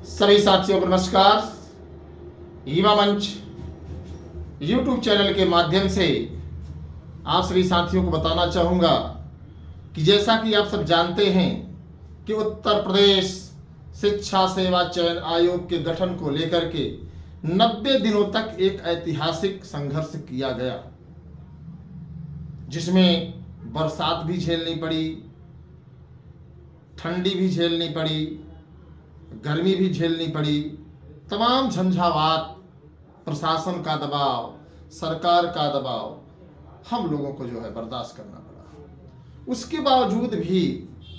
सभी साथियों को नमस्कार। युवा मंच यूट्यूब चैनल के माध्यम से आप सभी साथियों को बताना चाहूँगा कि जैसा कि आप सब जानते हैं कि उत्तर प्रदेश शिक्षा सेवा चयन आयोग के गठन को लेकर के 90 दिनों तक एक ऐतिहासिक संघर्ष किया गया, जिसमें बरसात भी झेलनी पड़ी, ठंडी भी झेलनी पड़ी, गर्मी भी झेलनी पड़ी, तमाम झंझावात, प्रशासन का दबाव, सरकार का दबाव हम लोगों को जो है बर्दाश्त करना पड़ा। उसके बावजूद भी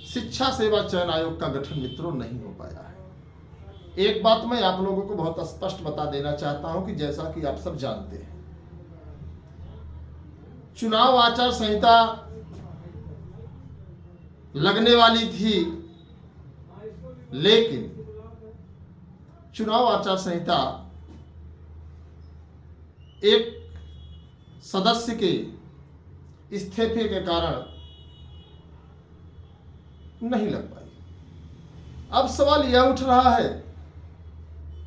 शिक्षा सेवा चयन आयोग का गठन मित्रों नहीं हो पाया है। एक बात मैं आप लोगों को बहुत स्पष्ट बता देना चाहता हूं कि जैसा कि आप सब जानते हैं, चुनाव आचार संहिता लगने वाली थी, लेकिन चुनाव आचार संहिता एक सदस्य के इस्तीफे के कारण नहीं लग पाई। अब सवाल यह उठ रहा है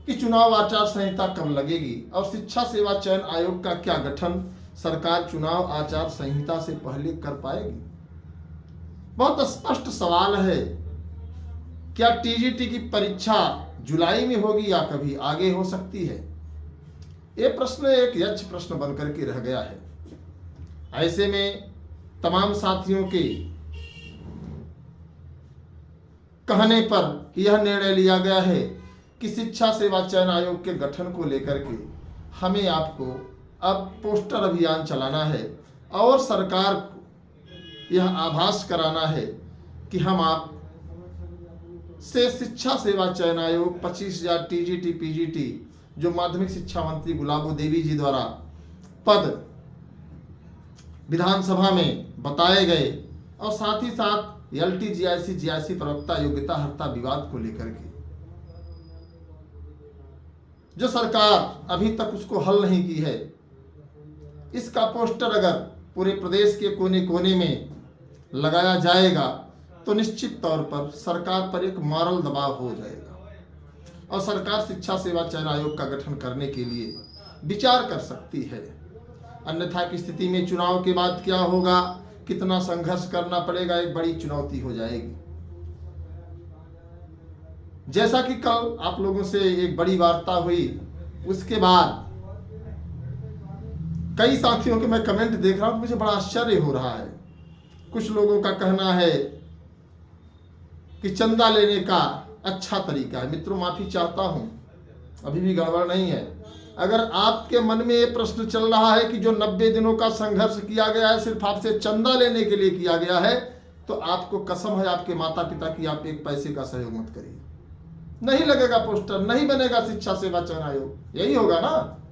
कि चुनाव आचार संहिता कब लगेगी और शिक्षा सेवा चयन आयोग का क्या गठन सरकार चुनाव आचार संहिता से पहले कर पाएगी। बहुत स्पष्ट सवाल है, क्या टीजीटी की परीक्षा जुलाई में होगी या कभी आगे हो सकती है। यह प्रश्न एक यक्ष प्रश्न बनकर के रह गया है। ऐसे में तमाम साथियों के कहने पर यह निर्णय लिया गया है कि शिक्षा सेवा चयन आयोग के गठन को लेकर के हमें आपको अब पोस्टर अभियान चलाना है और सरकार को यह आभास कराना है कि हम आप से शिक्षा सेवा चयन आयोग 25,000 टीजीटी पीजीटी जो माध्यमिक शिक्षा मंत्री गुलाबो देवी जी द्वारा पद विधानसभा में बताए गए और साथ ही साथ एलटी जीआईसी प्रवक्ता योग्यता हर्ता विवाद को लेकर के जो सरकार अभी तक उसको हल नहीं की है, इसका पोस्टर अगर पूरे प्रदेश के कोने कोने में लगाया जाएगा तो निश्चित तौर पर सरकार पर एक मॉरल दबाव हो जाएगा और सरकार शिक्षा सेवा चयन आयोग का गठन करने के लिए विचार कर सकती है। अन्यथा की स्थिति में चुनाव के बाद क्या होगा, कितना संघर्ष करना पड़ेगा, एक बड़ी चुनौती हो जाएगी। जैसा कि कल आप लोगों से एक बड़ी वार्ता हुई, उसके बाद कई साथियों के मैं कमेंट देख रहा हूं, मुझे बड़ा आश्चर्य हो रहा है। कुछ लोगों का कहना है कि चंदा लेने का अच्छा तरीका है। मित्रों, माफी चाहता हूं, अभी भी गड़बड़ नहीं है। अगर आपके मन में ये प्रश्न चल रहा है कि जो 90 दिनों का संघर्ष किया गया है सिर्फ आपसे चंदा लेने के लिए किया गया है, तो आपको कसम है आपके माता पिता की, आप एक पैसे का सहयोग मत करिए। नहीं लगेगा पोस्टर, नहीं बनेगा शिक्षा सेवा चयन आयोग, यही होगा ना।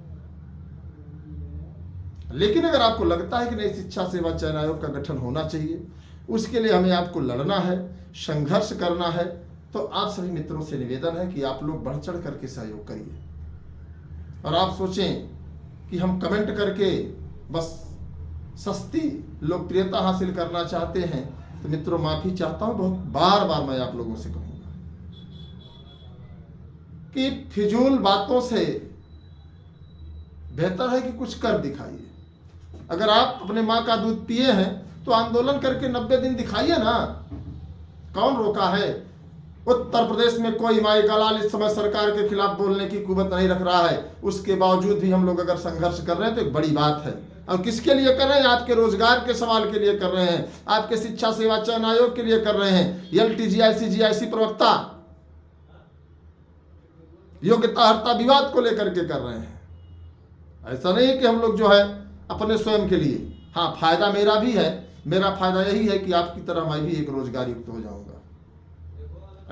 लेकिन अगर आपको लगता है कि नहीं, शिक्षा सेवा चयन आयोग का गठन होना चाहिए, उसके लिए हमें आपको लड़ना है, संघर्ष करना है, तो आप सभी मित्रों से निवेदन है कि आप लोग बढ़ चढ़ करके सहयोग करिए। और आप सोचें कि हम कमेंट करके बस सस्ती लोकप्रियता हासिल करना चाहते हैं, तो मित्रों माफी चाहता हूं, बहुत बार बार मैं आप लोगों से कहूंगा कि फिजूल बातों से बेहतर है कि कुछ कर दिखाइए। अगर आप अपने माँ का दूध पिए हैं तो आंदोलन करके 90 दिन दिखाइए ना, कौन रोका है। उत्तर प्रदेश में कोई माई का लाल इस समय सरकार के खिलाफ बोलने की कुवत नहीं रख रहा है, उसके बावजूद भी हम लोग अगर संघर्ष कर रहे हैं तो एक बड़ी बात है। और किसके लिए कर रहे हैं? आपके रोजगार के सवाल के लिए कर रहे हैं, आपके शिक्षा सेवा चयन आयोग के लिए कर रहे हैं, एलटी जीआईसी प्रवक्ता योग्यता हर्ता विवाद को लेकर के कर रहे हैं। ऐसा नहीं है कि हम लोग जो है अपने स्वयं के लिए, हाँ फायदा मेरा भी है, मेरा फायदा यही है कि आपकी तरह मैं भी एक रोजगार युक्त हो जाऊंगा।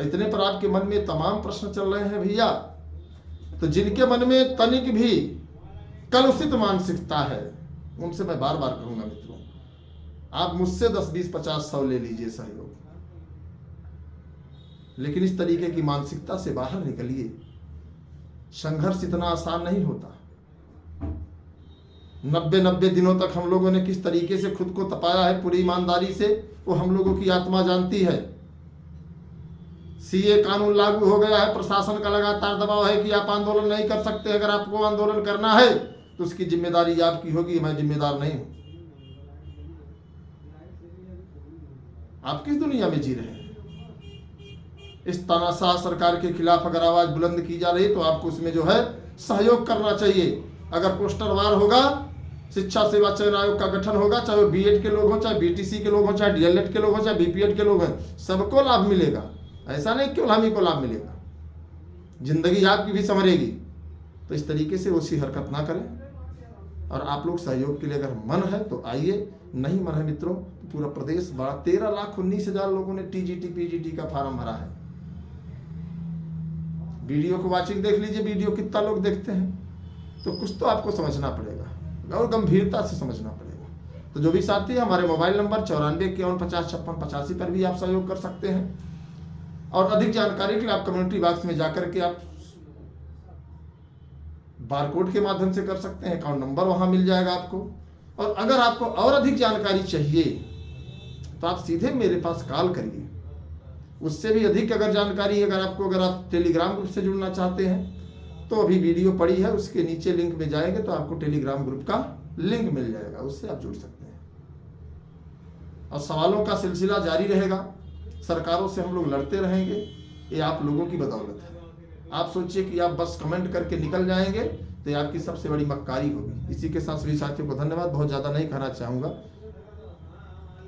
इतने पर आपके मन में तमाम प्रश्न चल रहे हैं भैया, तो जिनके मन में तनिक भी कलुषित मानसिकता है उनसे मैं बार बार कहूंगा, मित्रों आप मुझसे 10, 20, 50, 100 ले लीजिए सहयोग, लेकिन इस तरीके की मानसिकता से बाहर निकलिए। संघर्ष इतना आसान नहीं होता। 90 दिनों तक हम लोगों ने किस तरीके से खुद को तपाया है पूरी ईमानदारी से, वो हम लोगों की आत्मा जानती है। सीए कानून लागू हो गया है, प्रशासन का लगातार दबाव है कि आप आंदोलन नहीं कर सकते। अगर आपको आंदोलन करना है तो उसकी जिम्मेदारी आपकी होगी, मैं जिम्मेदार नहीं हूं। आप किस दुनिया में जी रहे हैं? इस तानाशाह सरकार के खिलाफ अगर आवाज बुलंद की जा रही है तो आपको उसमें जो है सहयोग करना चाहिए। अगर पोस्टर वार होगा, शिक्षा सेवा चयन आयोग का गठन होगा, चाहे वो बीएड के लोग हों, चाहे बीटीसी के लोग हों, चाहे डीएलएड के लोग हों, चाहे बीपीएड के लोग हैं, सबको लाभ मिलेगा। ऐसा नहीं केवल हम ही को लाभ मिलेगा, जिंदगी आपकी भी संवरेगी। तो इस तरीके से उसी हरकत ना करें। और आप लोग सहयोग के लिए अगर मन है तो आइए, नहीं मन है मित्रों तो पूरा प्रदेश बड़ा 13,19,000 लोगों ने टीजीटी पीजीटी का फार्म भरा है। वीडियो को वाचिंग देख लीजिए, वीडियो कितना लोग देखते हैं, तो कुछ तो आपको समझना पड़ेगा और गंभीरता से समझना पड़ेगा। तो जो भी साथी है, हमारे मोबाइल नंबर 9451505685 पर भी आप सहयोग कर सकते हैं। और अधिक जानकारी के लिए आप कम्युनिटी बॉक्स में जाकर के आप बारकोड के माध्यम से कर सकते हैं, अकाउंट नंबर वहां मिल जाएगा आपको। और अगर आपको और अधिक जानकारी चाहिए तो आप सीधे मेरे पास कॉल करिए। उससे भी अधिक अगर जानकारी अगर आप टेलीग्राम ग्रुप से जुड़ना चाहते हैं तो अभी वीडियो पड़ी है, उसके नीचे लिंक में जाएंगे तो आपको टेलीग्राम ग्रुप का लिंक मिल जाएगा, उससे आप जुड़ सकते हैं। और सवालों का सिलसिला जारी रहेगा, सरकारों से हम लोग लड़ते रहेंगे, ये आप लोगों की बदौलत है। आप सोचिए कि आप बस कमेंट करके निकल जाएंगे तो ये आपकी सबसे बड़ी मक्कारी होगी। इसी के साथ सभी साथियों को धन्यवाद। बहुत ज़्यादा नहीं कहना चाहूँगा।